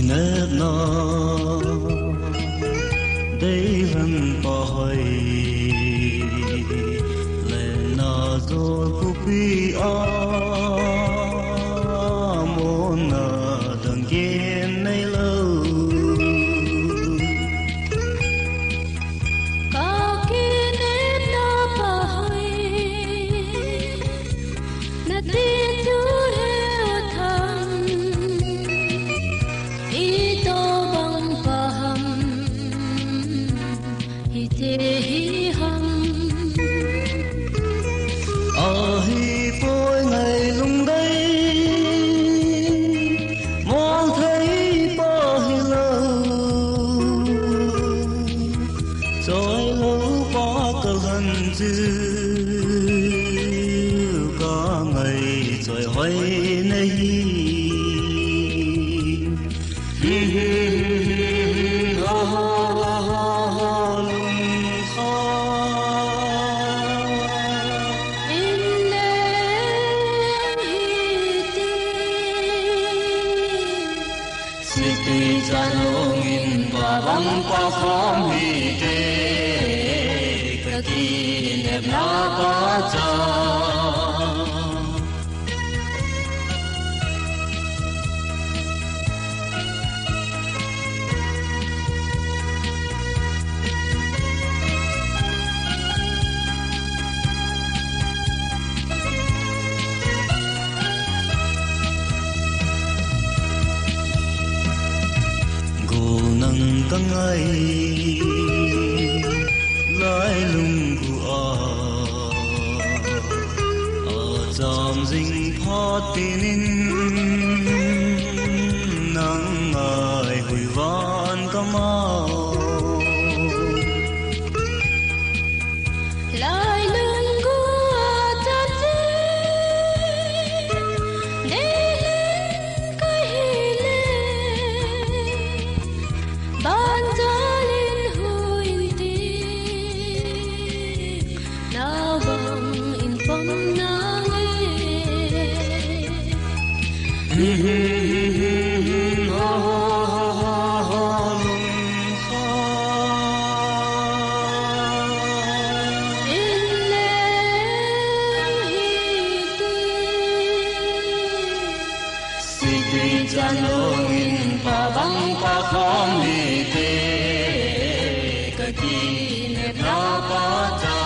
nét nó đây vẫn bồi lên nó rồi cũng bị muốn đừng kiên này lâu có kiên nét nó bồi là tin chú theo thầm ý tô bằng phàm ý thế ý hầm hi phôi ngày lung đây mong thấy bao hi lâu rồi lâu bao cơ hận dư có ngày rồi hỏi này Siti janongin babang pa kami te kakinep na baca nang kangai lai lung của dòng dinh phót tinin nang ngài hồi van kamau lai lung của ta thế để lên cái ban cho lên hồi tình nào bằng in phong nắng Janongin babang pa kami te kakinep na baca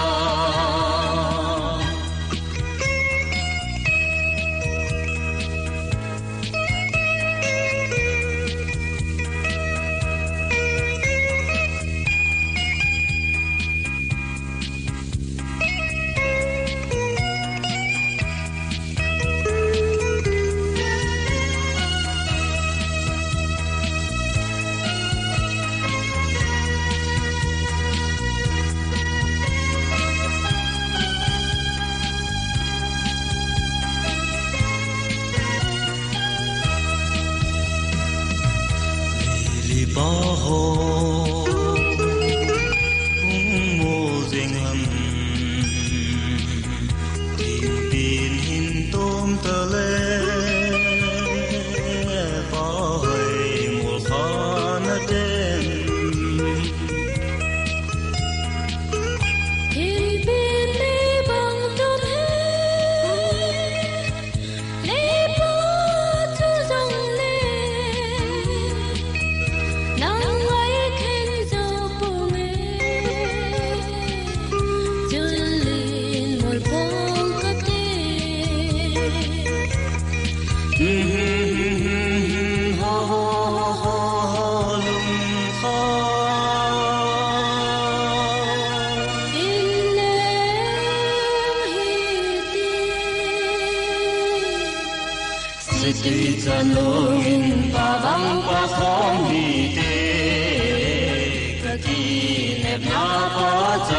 bỏ hồ cũng mô dinh hầm tìm tin hình tôm tơ lê bỏ hơi một khó nó tên thì biết đi bằng tôm hết lấy bó chú dòng nắng ấy khen dâu bông chân lên một phong cát Siti janongin babang pa kami te kakinep na baca